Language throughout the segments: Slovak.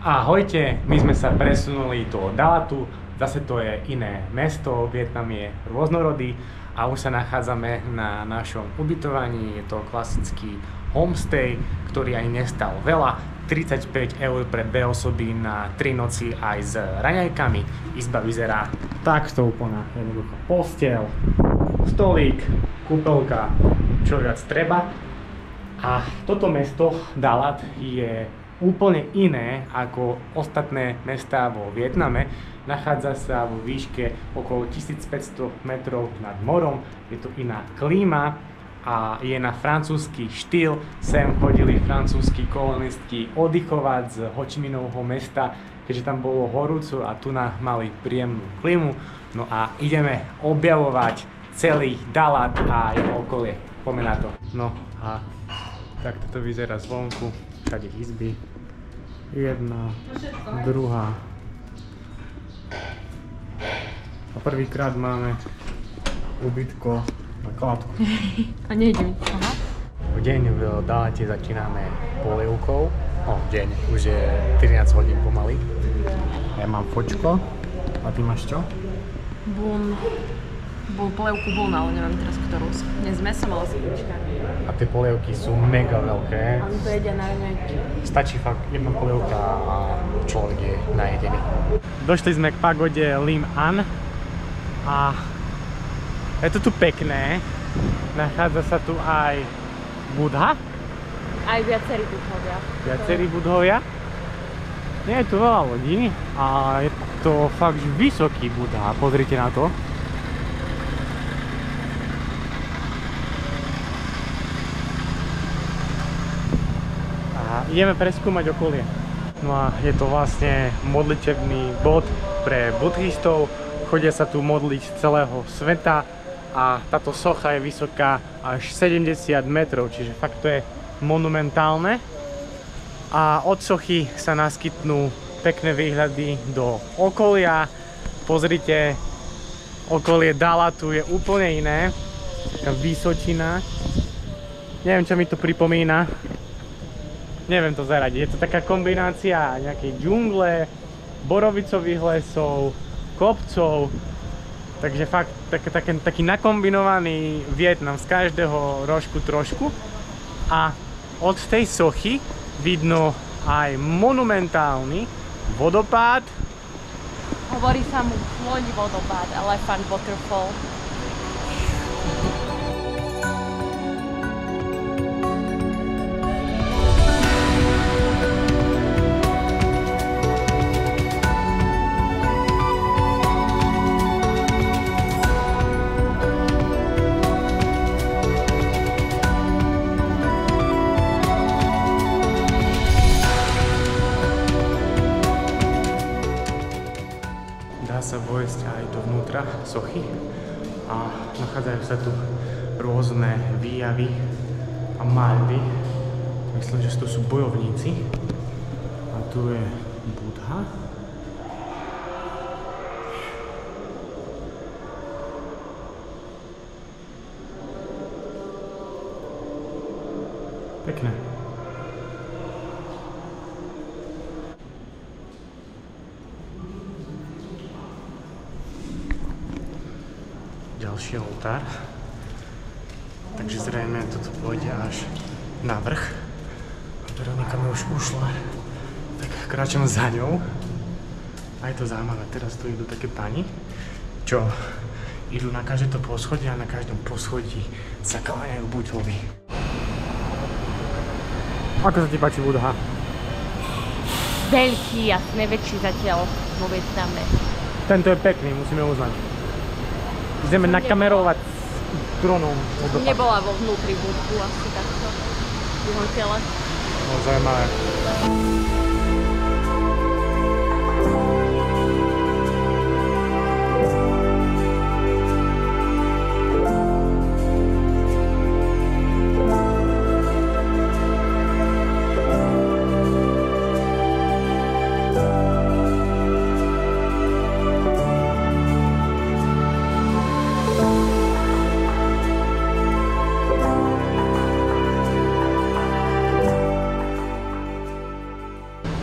Ahojte, my sme sa presunuli do Dalatu, zase to je iné mesto, Vietnam je rôznorodý a už sa nachádzame na našom ubytovaní. Je to klasický homestay, ktorý ani nestal veľa, 35 € pre 2 osoby na 3 noci aj s raňajkami. Izba vyzerá takto úplne jednoducho. Posteľ, stolík, kúpeľka, čo viac treba. A toto mesto Dalat je úplne iné ako ostatné mestá vo Vietname. Nachádza sa vo výške okolo 1500 metrov nad morom, je tu iná klíma a je na francúzsky štýl. Sem chodili francúzski kolonisti oddychovať z Ho Chi Minovho mesta, keďže tam bolo horúco a tu mali príjemnú klímu. No a ideme objavovať celý Dalat a jeho okolie. Poďme na to. No a takto to vyzerá zvonku. Všade izby. Jedna, druhá. A prvýkrát máme ubytko na kladku. A nejdem. Aha. V deň v Dalate začíname polievkou. Deň, už je 13 hodín pomaly. Ja mám fočko. A ty máš čo? Bol polievku bún, ale neviem teraz ktorú. Dnes mesom, ale slivočka. A tie polievky sú mega veľké. A my to jedia na raňajky. Stačí fakt jedna polievka a človek je najedený. Došli sme k pagode Lim An a je to tu pekné. Nachádza sa tu aj Budha. Aj viacerí budhovia. Viacerí budhovia. Nie je tu veľa ľudí a je to fakt vysoký Budha. Pozrite na to. Ideme preskúmať okolie. No a je to vlastne modlitebný bod pre budhistov. Chodia sa tu modliť z celého sveta a táto socha je vysoká až 70 metrov, čiže fakt to je monumentálne. A od sochy sa naskytnú pekné výhľady do okolia. Pozrite, okolie Dalatu je úplne iné. Taká vysočina. Neviem, čo mi to pripomína. Neviem to zaradiť. Je to taká kombinácia nejakej džungle, borovicových lesov, kopcov. Takže fakt taký nakombinovaný Vietnam z každého rožku trošku. A od tej sochy vidno aj monumentálny vodopád. Hovorí sa mu Sloní vodopád, Elephant Waterfall. Dá sa vojsť aj dovnútra sochy a nachádzajú sa tu rôzne výjavy a maľby. Myslím, že tu sú bojovníci. A tu je Budha. Pekné. Ďalší oltár. Takže zrejme toto pôjde až na vrch. Veronika mi už ušla, tak kráčam za ňou. A je to zaujímavé, teraz tu idú také pani, čo idú na každé to poschodie a na každom poschodí sa kláňajú Budhovi. Ako sa ti páči Budha? Veľký a najväčší zatiaľ vo Vietname. Tento je pekný, musíme uznať. Ideme nakamerovať dronom. Nebola vo vnútri budku asi takto. V jeho tele. No, zaujímavé.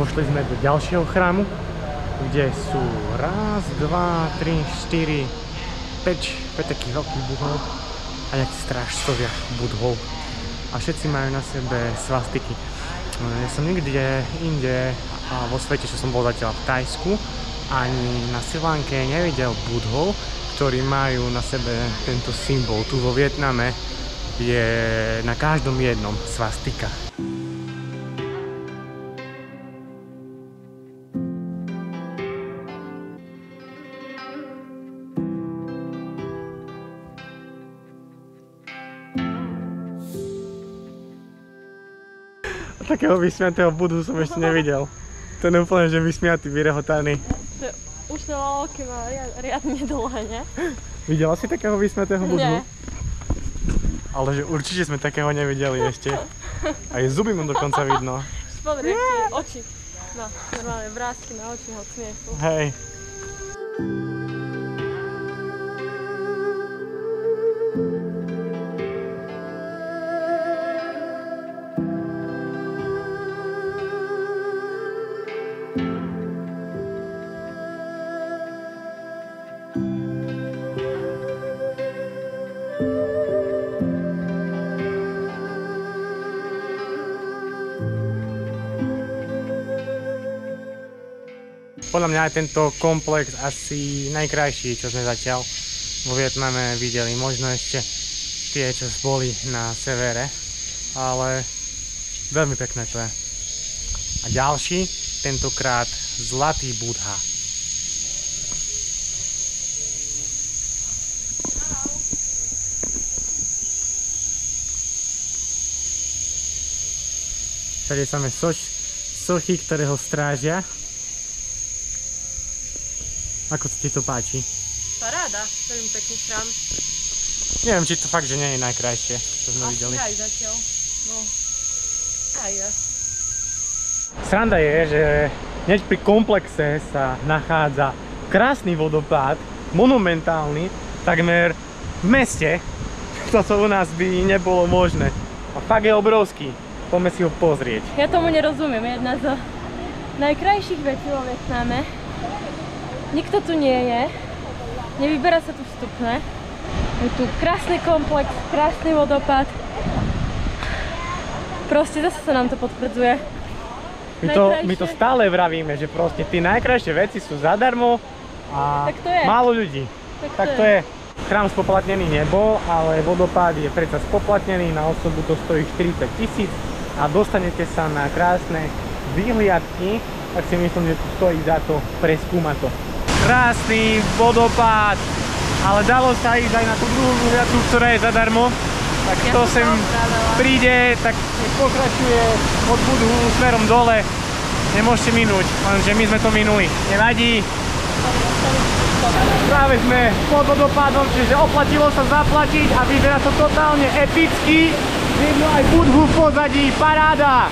Vošli sme do ďalšieho chrámu, kde sú 1, 2, 3, 4, 5 takých veľkých budhov a nejakí strážcovia budhov. A všetci majú na sebe svastiky. Ja som nikde inde vo svete, čo som bol zatiaľ v Thajsku, ani na Sri Lanke nevidel budhov, ktorí majú na sebe tento symbol. Tu vo Vietname je na každom jednom svastika. Takého vysmiatého budhu som ešte nevidel. To je úplne, že vysmiatý, vyrehotaný. Už to lalky má riadne dlhé, ne? Videla si takého vysmiatého budhu? Nie. Ale že určite sme takého nevideli ešte. Aj zuby mu dokonca vidno. Spodri, oči. No, normálne vrásky na oči od smiechu. Hej. Podľa mňa je tento komplex asi najkrajší, čo sme zatiaľ vo Vietname videli. Možno ešte tie, čo boli na severe, ale veľmi pekné to je. A ďalší, tentokrát Zlatý Budha. Všade samé sochy, ktoré ho strážia. Ako sa ti to páči? Paráda, veľmi pekný chrám. Neviem, či to fakt, že nie je najkrajšie, čo sme videli. Asi aj zatiaľ. No, aj ja. Sranda je, že hneď pri komplexe sa nachádza krásny vodopád, monumentálny, takmer v meste. Toto u nás by nebolo možné. A fakt je obrovský. Poďme si ho pozrieť. Ja tomu nerozumiem. Jedna z najkrajších vecí vo Vietname. Nikto tu nie je. Nevyberá sa tu vstupné. Je tu krásny komplex, krásny vodopád. Proste zase sa nám to potvrdzuje. My to stále vravíme, že proste tie najkrajšie veci sú zadarmo a málo ľudí. Tak to je. Chrám spoplatnený nebol, ale vodopád je predsa spoplatnený, na osobu to stojí 40 000 a dostanete sa na krásne výhliadky, tak si myslím, že tu stojí za to preskúmať to. Krásny vodopád, ale dalo sa ísť aj na tú druhú výhliadku, ktorá je zadarmo. Tak kto sem príde, tak pokračuje od budhu smerom dole. Nemôžete minúť, lenže my sme to minuli. Nevadí. Práve sme pod vodopádom, čiže oplatilo sa zaplatiť a vyzerá to totálne epicky. Vidno aj budhu v pozadí, paráda!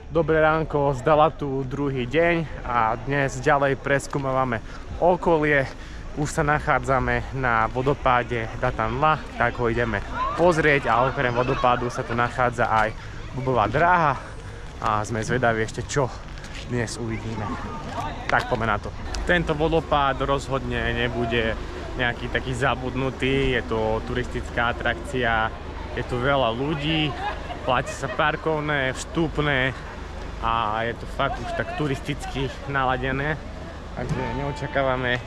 Dobré ránko, zdala tu druhý deň a dnes ďalej preskúmavame okolie. Už sa nachádzame na vodopáde Datan La, tak ho ideme pozrieť a okrem vodopádu sa tu nachádza aj bubová dráha a sme zvedaví ešte čo dnes uvidíme. Tak poďme na to. Tento vodopád rozhodne nebude nejaký taký zabudnutý, je to turistická atrakcia, je tu veľa ľudí, platí sa parkovné, vstupné, a je to fakt už tak turisticky naladené, takže neočakávame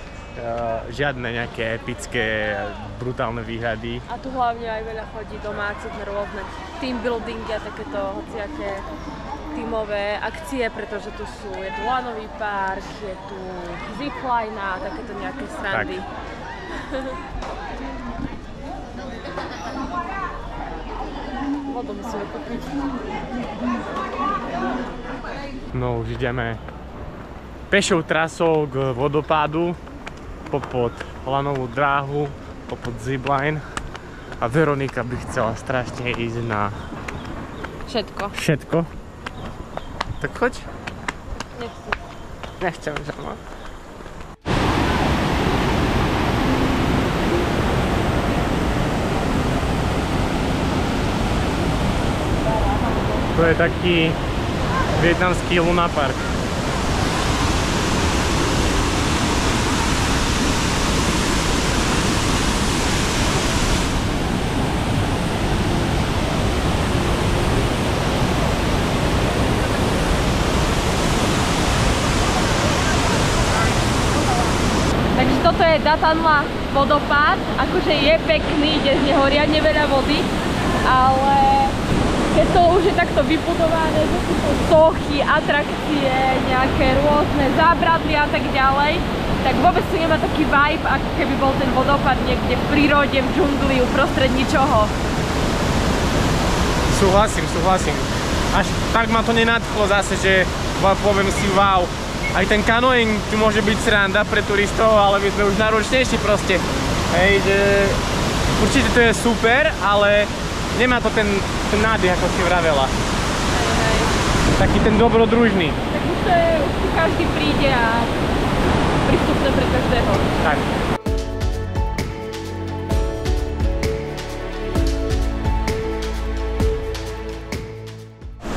žiadne nejaké epické, brutálne výhľady. A tu hlavne aj veľa chodí domácich na rôzne team buildingy a takéto hociaké tímové akcie, pretože tu je tu lanový park, je tu zipline a takéto nejaké srandy. Vodu musíme kúpiť. No už ideme pešou trasou k vodopádu, popod lanovú dráhu, popod zipline A Veronika by chcela strašne ísť na... Všetko. Všetko? Tak choď. Nechcem. Nechcem, že no. To je taký vietnamský lunapark. Takže toto je Datanla vodopád, akože je pekný, ide z neho riadne veľa vody, ale keď to už je takto vybudované, že sú to sochy, atrakcie, nejaké rôzne zábradlie a tak ďalej, tak vôbec to nemá taký vibe, ako keby bol ten vodopád niekde v prírode, v džungli, uprostred ničoho. Súhlasím. Až tak ma to nenadchlo zase, že poviem si wow. Aj ten kanoing tu môže byť sranda pre turistov, ale my sme už náročnejší proste. Hej, že určite to je super, ale nemá to ten nádych, ako si vravela. Hej. Taký ten dobrodružný. Tak už to je, už tu každý príde a prístupné pre každého. Tak.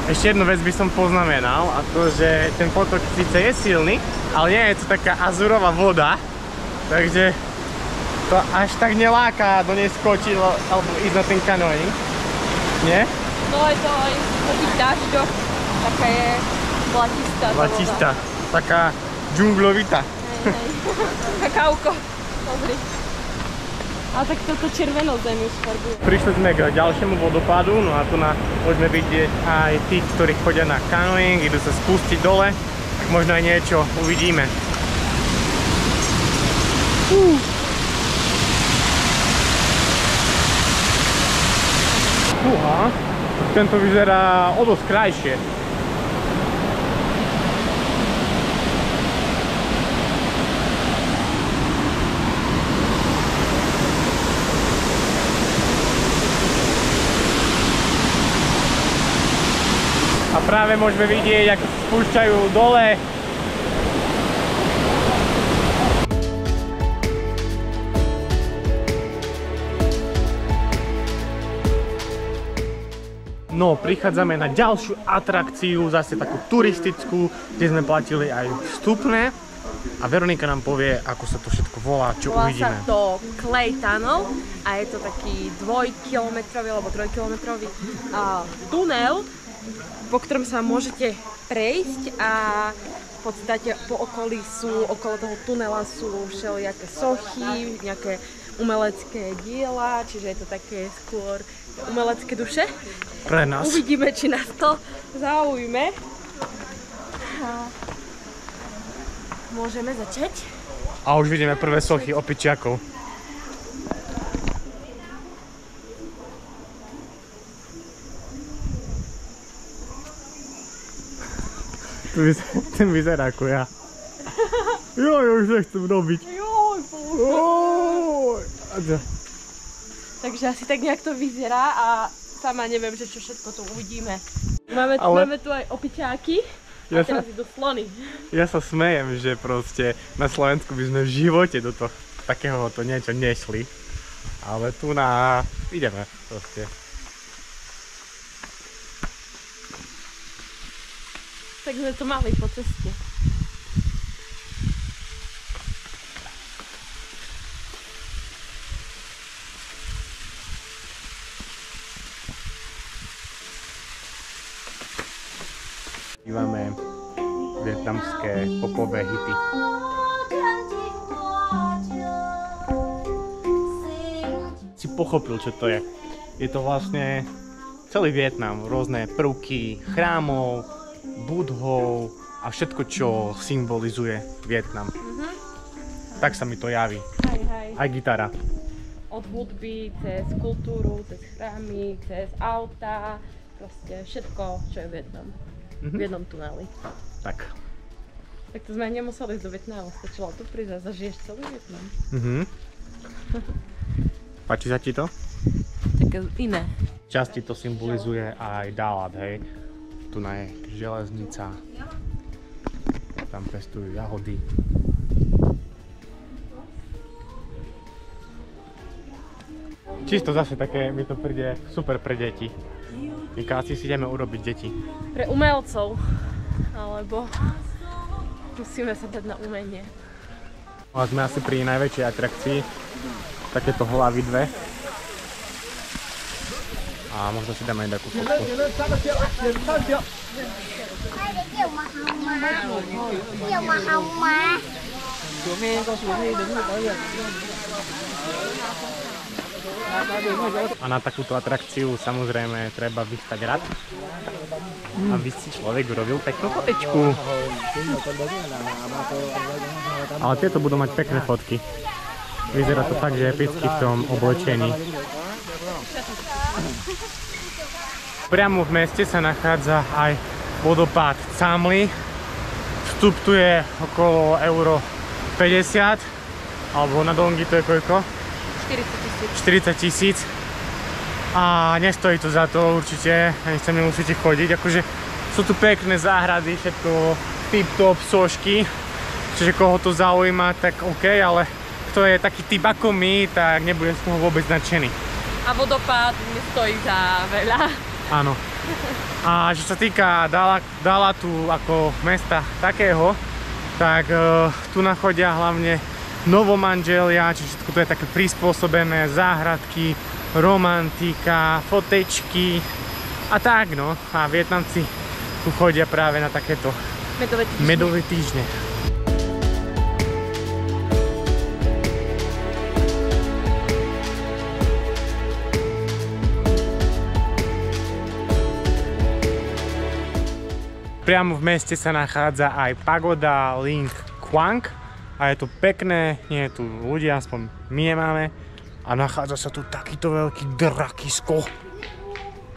Ešte jednu vec by som poznamenal, a to, že ten potok síce je silný, ale nie je to taká azurová voda, takže to až tak neláka do nej skočiť alebo ísť na ten kanoing, nie? No je to aj po tých dážďoch, taká je zlatistá. Zlatistá, taká džunglovita. Hej. Kakauko, dobrý. A tak toto červenou zem už farbuje. Prišli sme k ďalšiemu vodopádu, no a tu môžeme vidieť aj tých, ktorí chodia na kanoing, idú sa spustiť dole, tak možno aj niečo uvidíme. Fúha, tento vyzerá o dosť krajšie. A práve môžeme vidieť, ako sa spúšťajú dole. No, prichádzame na ďalšiu atrakciu, zase takú turistickú, kde sme platili aj vstupné. A Veronika nám povie, ako sa to všetko volá, čo uvidíme. Volá sa to Clay Tunnel a je to taký 2-kilometrový alebo 3-kilometrový tunel, po ktorom sa môžete prejsť a v podstate po okolí okolo toho tunela sú všelijaké sochy, nejaké umelecké diela, čiže je to také skôr umelecké duše. Pre nás. Uvidíme, či nás to zaujme. Môžeme začať? A už vidíme prvé sochy opičiakov. Ten vyzerá ako ja. Joj, už nechcem robiť. Joj. Takže asi tak nejak to vyzerá a sama neviem, že čo všetko tu uvidíme. Máme tu aj opičáky a teraz idú slony. Ja sa smejem, že proste na Slovensku by sme v živote do toho takéhoto niečo nešli. Ale tu ideme proste. Tak sme to mali po ceste. Dívame vietnamské popové hity. Si pochopil, čo to je. Je to vlastne celý Vietnam, rôzne prvky chrámov, budhov a všetko, čo symbolizuje Vietnam. Tak sa mi to javí. Aj gitara. Od hudby, cez kultúru, cez chrámy, cez auta, proste všetko, čo je Vietnam. V jednom tuneli. Tak. Tak to sme nemuseli ísť do Vietnamu, stačilo tu prísť a zažiješ celý Vietnam. Páči sa ti to? také iné. Časti to symbolizuje aj Dálat, hej. Tu je železnica. Tam pestujú jahody. Čisto zase také, mi to príde super pre deti. Asi si ideme urobiť deti. Pre umelcov, alebo musíme sa dať na umenie. A sme asi pri najväčšej atrakcii, takéto hlavy dve. A možno si dáme aj takú fotku. A na takúto atrakciu samozrejme treba vystať rad, aby si človek urobil peknú fotečku. Ale tieto budú mať pekné fotky. Vyzerá to tak, že epicky v tom oblečení. Priamo v meste sa nachádza aj vodopád Camly. Vstup tu je okolo euro 50, alebo na Dongi to je koľko? 40 000. A nestojí to za to určite, ani sa nemusíte chodiť. Akože sú tu pekné záhrady, všetko tip-top, sošky. Čiže koho to zaujíma, tak OK, ale kto je taký typ ako my, tak nebude z toho vôbec nadšený. A vodopád nestojí za veľa. Áno. A čo sa týka Dálatu ako mesta takého, tak tu nachodia hlavne novomanželia, čiže všetko to je také prispôsobené, záhradky, romantika, fotečky a tak no. A Vietnamci tu chodia práve na takéto medové týždne. Priamo v meste sa nachádza aj pagoda Ling Quang a je to pekné, nie je tu ľudia, aspoň my nemáme. A nachádza sa tu takýto veľký drakisko.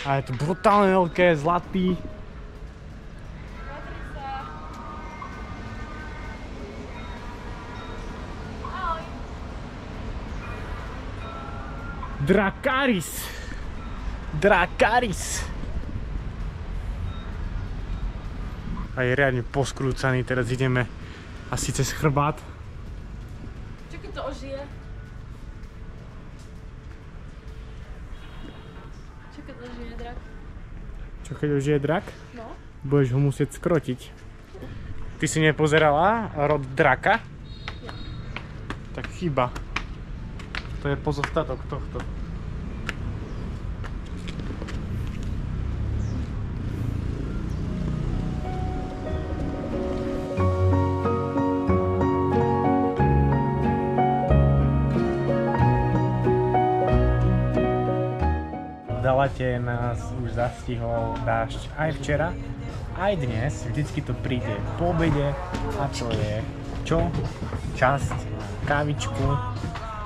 A je to brutálne veľké, zlatý. Dracarys. Dracarys. A je riadne poskrúcaný, teraz ideme asi cez chrbát. Čo keď to ožije? Čo keď ožije drak? Čo keď ožije drak? No. Budeš ho musieť skrotiť. Ty si nepozerala rod draka? Ja. Tak chyba. To je pozostatok tohto. V Dálate nás už zastihol dážď aj včera, aj dnes. Vždycky to príde po obede a to je čo? Časť kávičku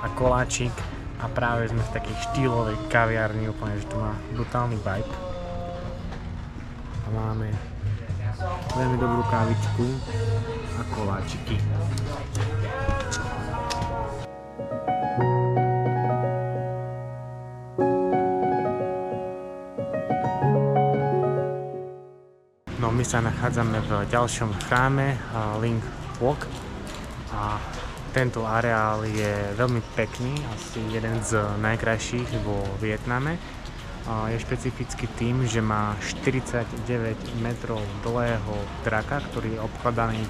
a koláčik a práve sme v takej štýlovej kaviarni, úplne, že tu má brutálny vibe. A máme veľmi dobrú kávičku a koláčiky. No, my sa nachádzame v ďalšom chráme Ling Quoc a tento areál je veľmi pekný, asi jeden z najkrajších vo Vietname. Je špecifický tým, že má 49 metrov dlhého draka, ktorý je obkladaný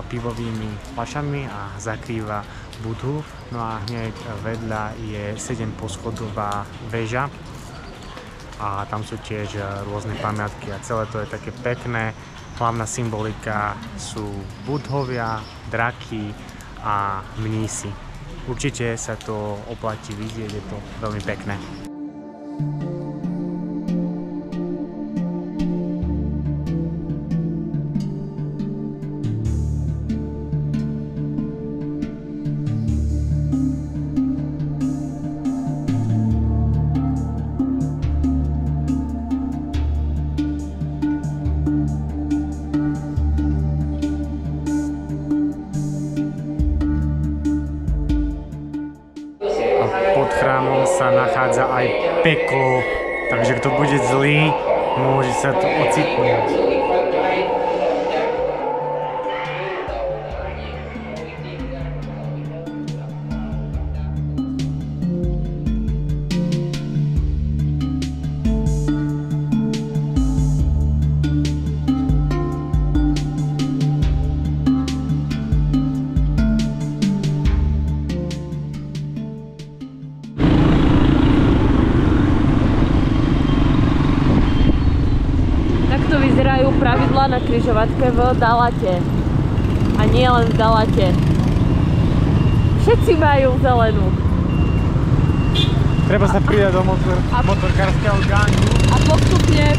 pivovými fľašami a zakrýva Budhu. No a hneď vedľa je 7-poschodová väža. A tam sú tiež rôzne pamiatky a celé to je také pekné. Hlavná symbolika sú Budhovia, draky a mnísi. Určite sa to oplatí vidieť, je to veľmi pekné. pod chrámom sa nachádza aj peklo, takže kto bude zlý, môže sa tu ocitnúť. Vyzerajú pravidlá na križovatke v Dalate. A nie len v Dalate. Všetci majú zelenú. Treba sa pridať do motorkárskeho gangu. A postupujeme.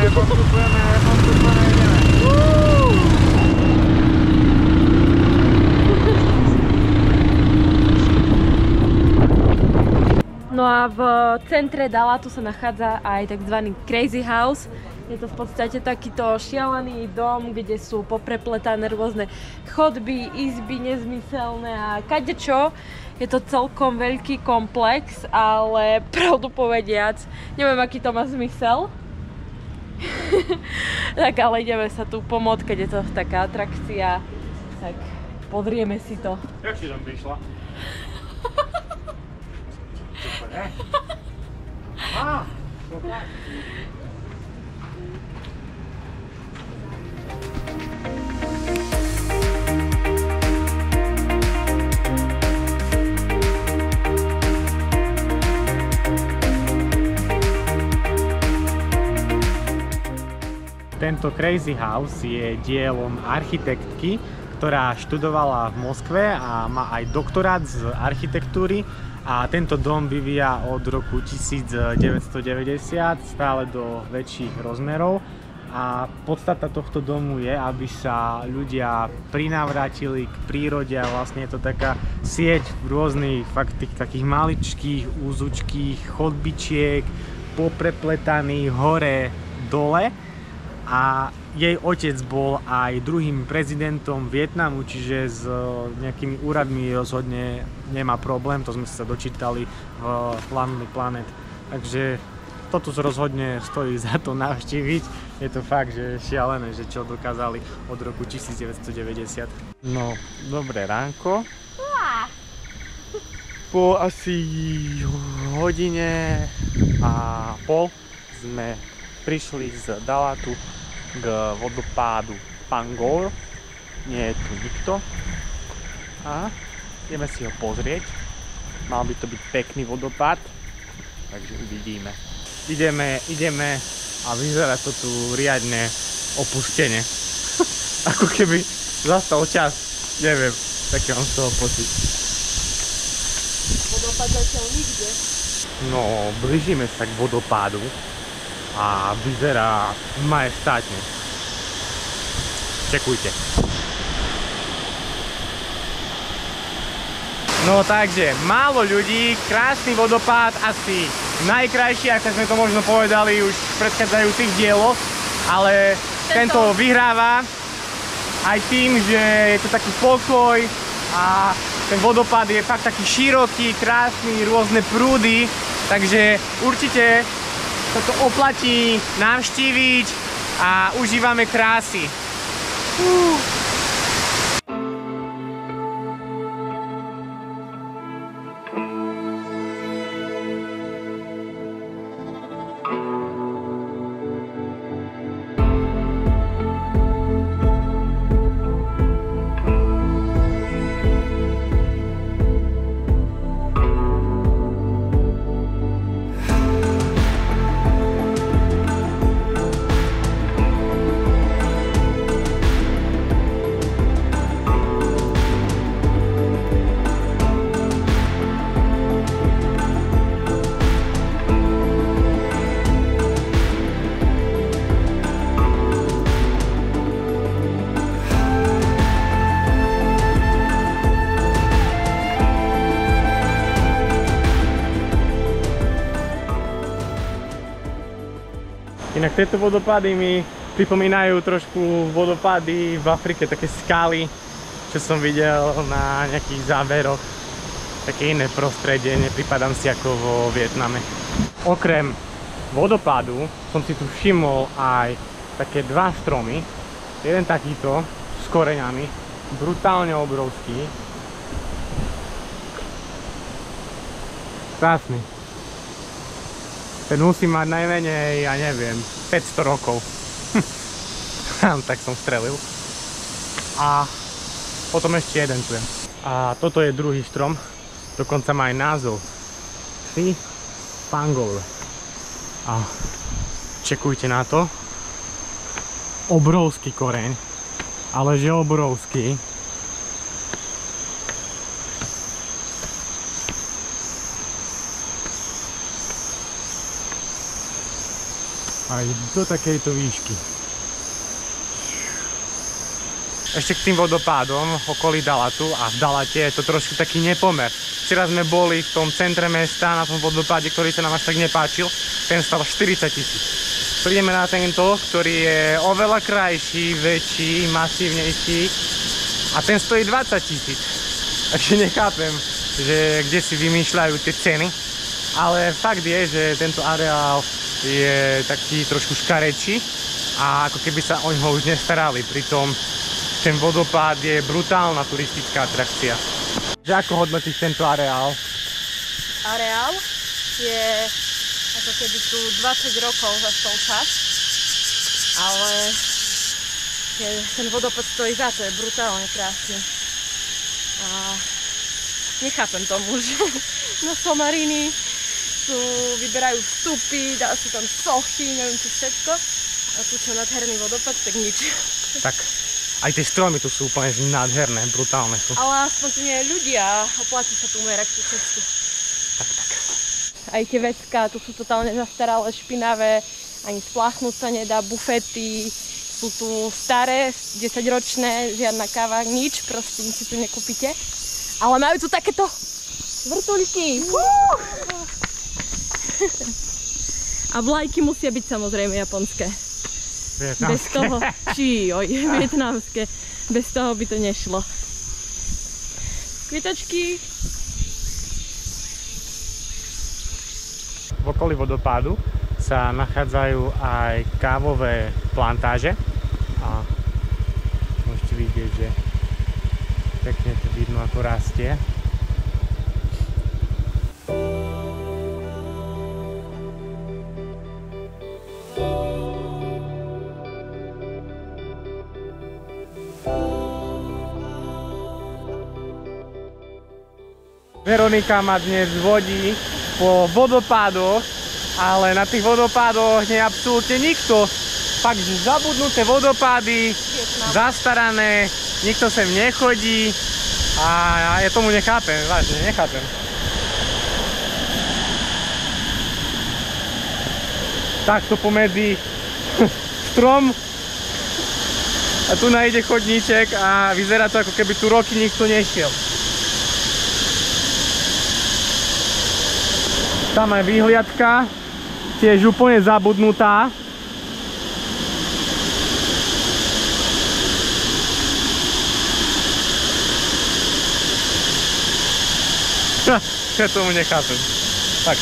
Postupujeme, ideme. No a v centre Dalatu sa nachádza aj tzv. Crazy House. Je to v podstate takýto šialený dom, kde sú poprepletané rôzne chodby, izby nezmyselné a kadečo. Je to celkom veľký komplex, ale pravdu povediac, neviem, aký to má zmysel. Tak ale ideme sa tu pomôcť, keď je to taká atrakcia. Tak pozrieme si to. Jak si tam prišla? Tento Crazy House je dielom architektky, ktorá študovala v Moskve a má aj doktorát z architektúry. A tento dom vyvíja od roku 1990 stále do väčších rozmerov. A podstata tohto domu je, aby sa ľudia prinávrátili k prírode a vlastne je to taká sieť rôznych fakt takých maličkých, úzučkých chodbičiek, poprepletaných hore, dole. A jej otec bol aj druhým prezidentom Vietnamu, čiže s nejakými úradmi rozhodne nemá problém, to sme sa dočítali v Lonely Planet. Takže toto rozhodne stojí za to navštíviť. Je to fakt, že šialené, že čo dokázali od roku 1990. No, dobré ránko. Po asi hodine a pol sme prišli z Dalatu k vodopádu Pangor. Nie je tu nikto. A ideme si ho pozrieť. Mal by to byť pekný vodopád, takže uvidíme. Ideme a vyzerá to tu riadne opustene. Ako keby zastal čas. Neviem, taký mám z toho pocit. Vodopád zatiaľ nikde. No, blížime sa k vodopádu. A vyzerá majestátne. Čekujte. No takže, málo ľudí, krásny vodopád, asi najkrajší, ako sme to možno povedali už v predchádzajúcich dieloch, ale tento vyhráva aj tým, že je to taký pokoj a ten vodopád je fakt taký široký, krásny, rôzne prúdy, takže určite toto oplatí navštíviť a užívame krásy. Inak tieto vodopády mi pripomínajú trošku vodopády v Afrike, také skaly, čo som videl na nejakých záberoch. také iné prostredie, nepripadám si ako vo Vietname. Okrem vodopádu som si tu všimol aj také dva stromy. Jeden takýto s koreňami, brutálne obrovský. Krásny. Ten musí mať najmenej, ja neviem, 500 rokov. Tak som strelil. A potom ešte jeden tu je. A toto je druhý strom. Dokonca má aj názov. Tri Pangol. A čekujte na to. Obrovský koreň. Ale že obrovský. Aj do takejto výšky. Ešte k tým vodopádom okolí Dalatu, a v Dalate je to trošku taký nepomer. Včera sme boli v tom centre mesta na tom vodopáde, ktorý sa nám až tak nepáčil. Ten stal 40 000. Prídeme na tento, ktorý je oveľa krajší, väčší, masívnejší a ten stojí 20 000. Takže nechápem, že kde si vymýšľajú tie ceny. Ale fakt je, že tento areál je taký trošku škarečí a ako keby sa o ňoho už nestarali. Pritom ten vodopád je brutálna turistická atrakcia. Že ako hodnotíš tento areál? Areál je ako keby tu 20 rokov zastal čas, ale ten vodopád stojí za to, je brutálne krásny. A nechápem tomu, že na Somariny tu vyberajú vstupy, dá sú tam sochy, neviem čo všetko. A tu čo nádherný vodopád, tak nič. Tak aj tie stromy tu sú úplne nádherné, brutálne sú. Ale aspoň tu nie je ľudia, oplatí sa tu merať tú cestu. Tak. Aj tie vecká, tu sú totálne zastaralé, špinavé, ani spláchnuť sa nedá, bufety, sú tu staré, 10-ročné, žiadna káva, nič, proste nič si tu nekúpite. Ale majú tu takéto vrtuľky. A vlajky musia byť samozrejme japonské. Vietnamské. Bez toho, vietnamské. Bez toho by to nešlo. Kvietočky. V okolí vodopádu sa nachádzajú aj kávové plantáže. A môžete vidieť, že pekne to vidno, ako rastie. Veronika ma dnes vodí po vodopádoch, ale na tých vodopádoch nie je absolútne nikto. Fakt, že zabudnuté vodopády, zastarané, nikto sem nechodí a ja tomu nechápem, vážne nechápem. Takto pomedzi strom a tu nájde chodníček a vyzerá to, ako keby tu roky nikto nešiel. Tam je výhliadka, tiež úplne zabudnutá. Ja tomu nechápem. Tak.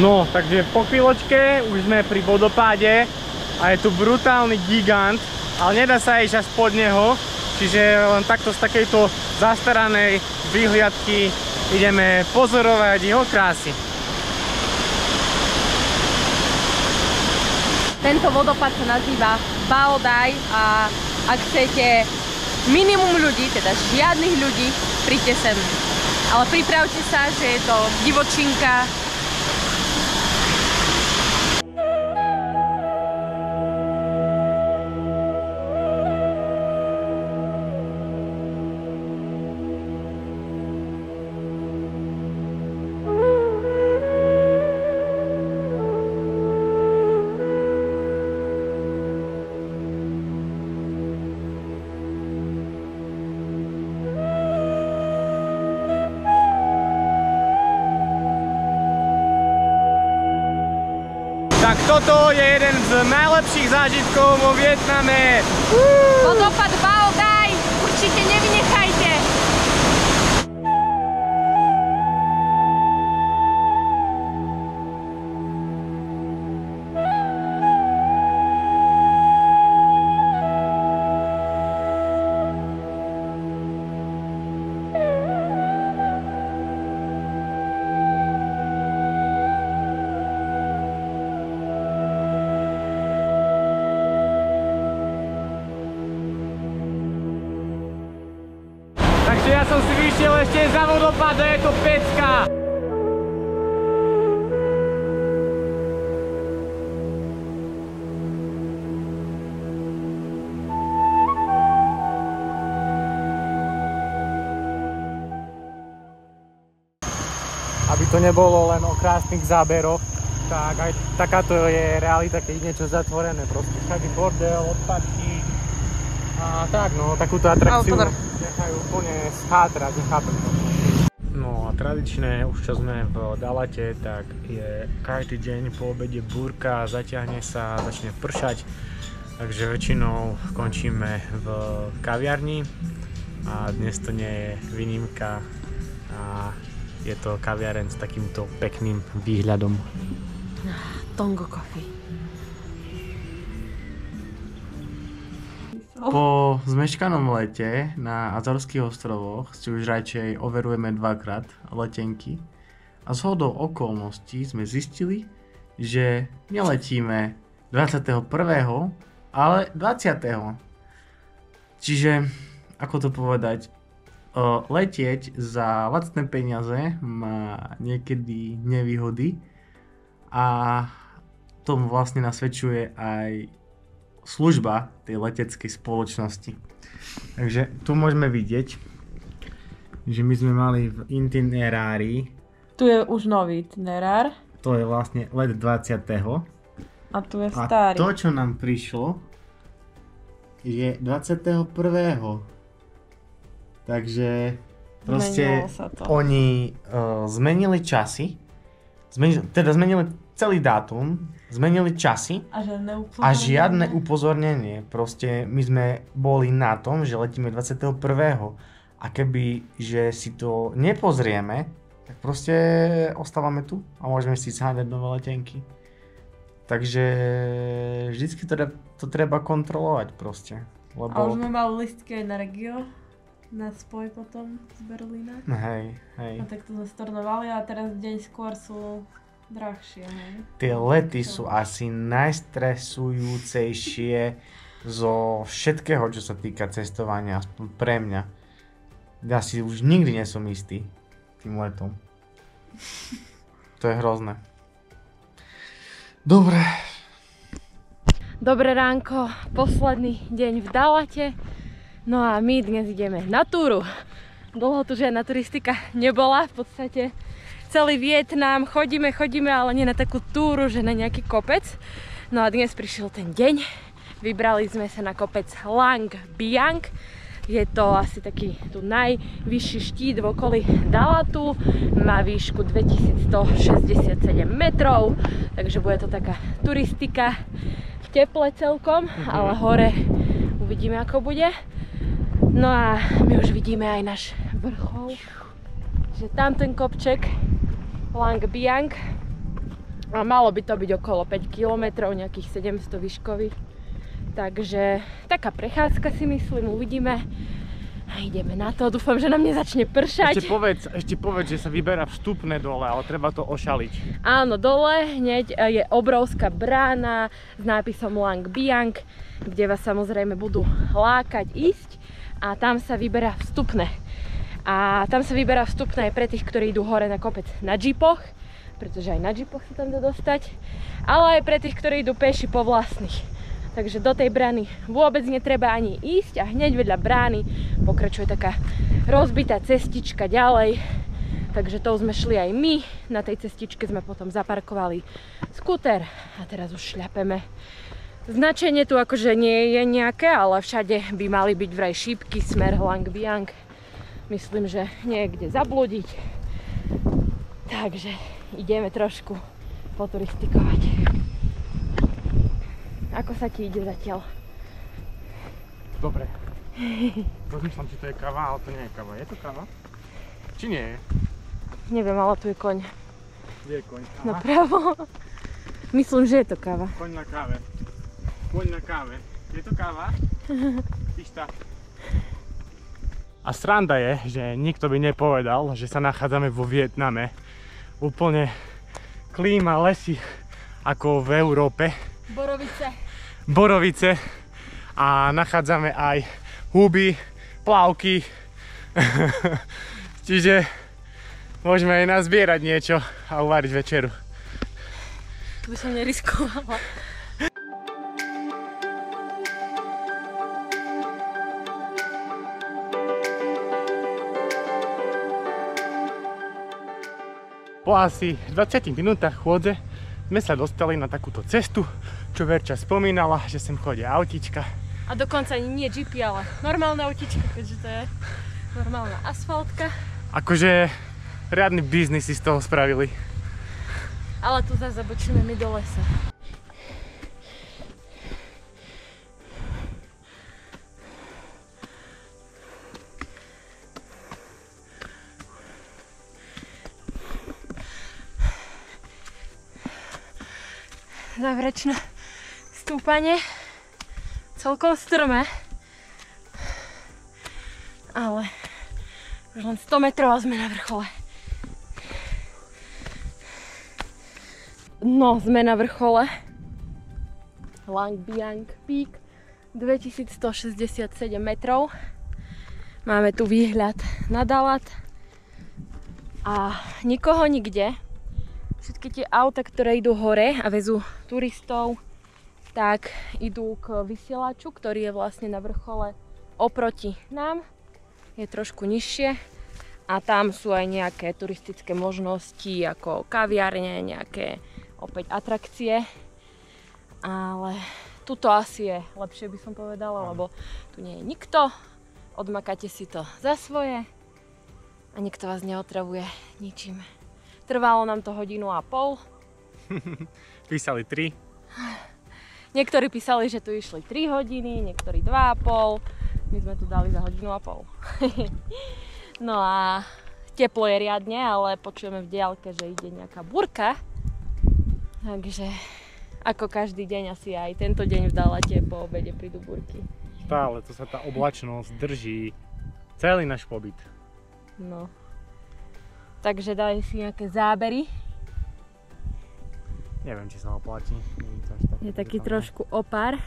No, takže po chvíľočke už sme pri vodopáde a je tu brutálny gigant, ale nedá sa ísť až pod neho, čiže len takto z takejto zastaranej výhliadky ideme pozorovať jeho krásy. Tento vodopád sa nazýva Bao Dai a ak chcete minimum ľudí, teda žiadnych ľudí, príďte sem. Ale pripravte sa, že je to divočinka. toto je jeden z najlepších zážitkov vo Vietname. Vodopád Bao Dai určite nevynechajte. Takže ja som si vyšiel ešte za vodopád a je to pecka. Aby to nebolo len o krásnych záberoch, tak aj takáto je realita, keď je niečo zatvorené. Proste všade bordel, odpadky a tak, no takúto atrakciu nechajú úplne schátrať, nechápem to. No a tradičné, už čo sme v Dalate, tak je každý deň po obede búrka, zaťahne sa, začne pršať, takže väčšinou končíme v kaviarni a dnes to nie je výnimka a je to kaviareň s takýmto pekným výhľadom. Tongo Coffee. Po zmeškanom lete na Azorských ostrovoch si už radšej overujeme dvakrát letenky a zhodou okolností sme zistili, že neletíme 21., ale 20. Čiže, ako to povedať, letieť za lacné peniaze má niekedy nevýhody a tomu vlastne nasvedčuje aj služba tej leteckej spoločnosti. Takže tu môžeme vidieť, že my sme mali v itinerári. Tu je už nový itinerár. To je vlastne let 20. A tu je starý. A to, čo nám prišlo, je 21. Takže proste oni zmenili časy, zmenili celý dátum, zmenili časy a žiadne upozornenie. Proste my sme boli na tom, že letíme 21. A keby, že si to nepozrieme, tak proste ostávame tu a môžeme si zháňať nové letenky. Takže vždycky to treba kontrolovať proste. Lebo... A už sme mali listky aj na Regio, na spoj potom z Berlína. Hej. A tak to sme stornovali a teraz deň skôr sú drahšie, hej? Tie lety sú asi najstresujúcejšie zo všetkého, čo sa týka cestovania, aspoň pre mňa. Ja si už nikdy nie som istý tým letom. To je hrozné. Dobré ránko, posledný deň v Dalate. No a my dnes ideme na túru. Dlho tu žiadna turistika nebola, v podstate celý Vietnam chodíme, ale nie na takú túru, že na nejaký kopec. No a dnes prišiel ten deň. Vybrali sme sa na kopec Lang Biang. Je to asi taký tu najvyšší štít v okolí Dalatu. Má výšku 2167 metrov, takže bude to taká turistika v teple celkom, ale hore uvidíme, ako bude. No a my už vidíme aj náš vrchol, že tam ten kopček Lang Biang a malo by to byť okolo 5 km, nejakých 700 výškových. Takže taká prechádzka si myslím, uvidíme a ideme na to. Dúfam, že nám nezačne pršať. Ešte povedz, že sa vyberá vstupné dole, ale treba to ošaliť. Áno, dole hneď je obrovská brána s nápisom Lang Biang, kde vás samozrejme budú lákať ísť a tam sa vyberá vstupné. A tam sa vyberá vstupné aj pre tých, ktorí idú hore na kopec na džipoch, pretože aj na džipoch sa tam dá dostať, ale aj pre tých, ktorí idú peši po vlastných. Takže do tej brány vôbec netreba ani ísť a hneď vedľa brány pokračuje taká rozbitá cestička ďalej. Takže tou sme šli aj my, na tej cestičke sme potom zaparkovali skúter a teraz už šľapeme. Značenie tu akože nie je nejaké, ale všade by mali byť vraj šípky smer Lang Biang. Myslím, že niekde zablúdiť. Takže ideme trošku poturistikovať. Ako sa ti ide zatiaľ? Dobre. Rozmýšľam, či to je káva, ale to nie je káva. Je to káva? Či nie je? Neviem, ale tu je koň. Kde je koň? Napravo. Myslím, že je to káva. Koň na káve. Koň na káve. Je to káva? Pišta. A sranda je, že nikto by nepovedal, že sa nachádzame vo Vietname. Úplne klíma, lesy ako v Európe. Borovice. A nachádzame aj huby, plavky. Čiže môžeme aj nazbierať niečo a uvariť večeru. To by som neriskovala. Po asi 20 minútach chôdze sme sa dostali na takúto cestu, čo Verča spomínala, že sem chodia autička. A dokonca nie jeepy, ale normálna autička, keďže to je normálna asfaltka. Akože riadny biznis si z toho spravili. Ale tu zase zabočíme my do lesa. Záverečné stúpanie, celkom strmé, ale už len 100 metrov a sme na vrchole. No, sme na vrchole. Lang Biang Peak, 2167 metrov. Máme tu výhľad na Dalat a nikoho nikde. Všetky tie auta, ktoré idú hore a vezú turistov, tak idú k vysielaču, ktorý je vlastne na vrchole oproti nám. Je trošku nižšie a tam sú aj nejaké turistické možnosti, ako kaviarne, nejaké opäť atrakcie. Ale tuto asi je lepšie, by som povedala, lebo tu nie je nikto. Odmakáte si to za svoje a nikto vás neotravuje ničím. Trvalo nám to 1,5 hodiny. Písali 3. Niektorí písali, že tu išli 3 hodiny, niektorí 2,5. My sme tu dali za 1,5 hodiny. No a teplo je riadne, ale počujeme v diaľke, že ide nejaká búrka. Takže ako každý deň asi aj tento deň v Dalate po obede prídu búrky. Stále, to sa tá oblačnosť drží celý náš pobyt. No. Takže daj si nejaké zábery. Neviem, či sa oplatí. Je taký trošku opar.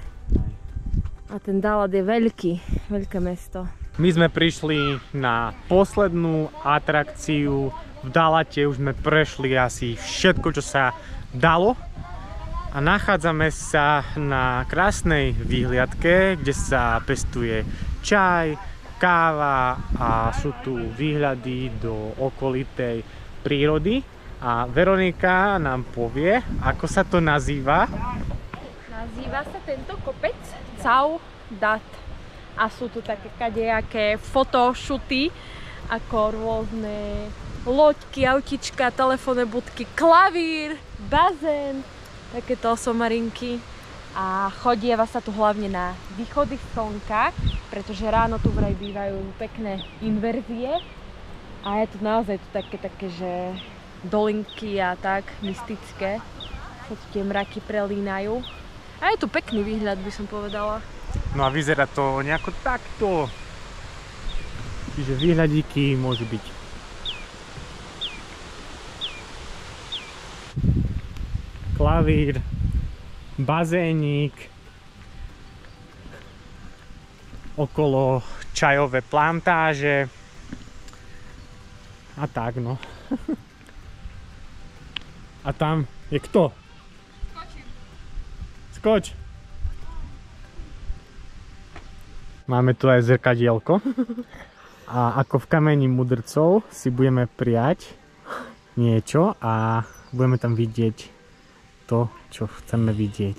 A ten Dalat je veľké mesto. My sme prišli na poslednú atrakciu v Dalate. Už sme prešli asi všetko, čo sa dalo. A nachádzame sa na krásnej výhliadke, kde sa pestuje čaj, káva a sú tu výhľady do okolitej prírody. A Veronika nám povie, ako sa to nazýva. Nazýva sa tento kopec Cao Dat. A sú tu také kadejaké fotošuty, ako rôzne loďky, autička, telefónne budky, klavír, bazén, takéto somarinky. A chodieva sa tu hlavne na východy slnka, pretože ráno tu vraj bývajú pekné inverzie. A je tu naozaj také, že dolinky a tak mystické. Sa tu tie mraky prelínajú. A je tu pekný výhľad, by som povedala. No a vyzerá to nejako takto. Čiže výhľadíky môžu byť. Klavír, bazénik, okolo čajové plantáže a tak no. A tam je kto? Skoč! Máme tu aj zrkadielko a ako v kameni mudrcov si budeme prijať niečo a budeme tam vidieť to, čo chceme vidieť.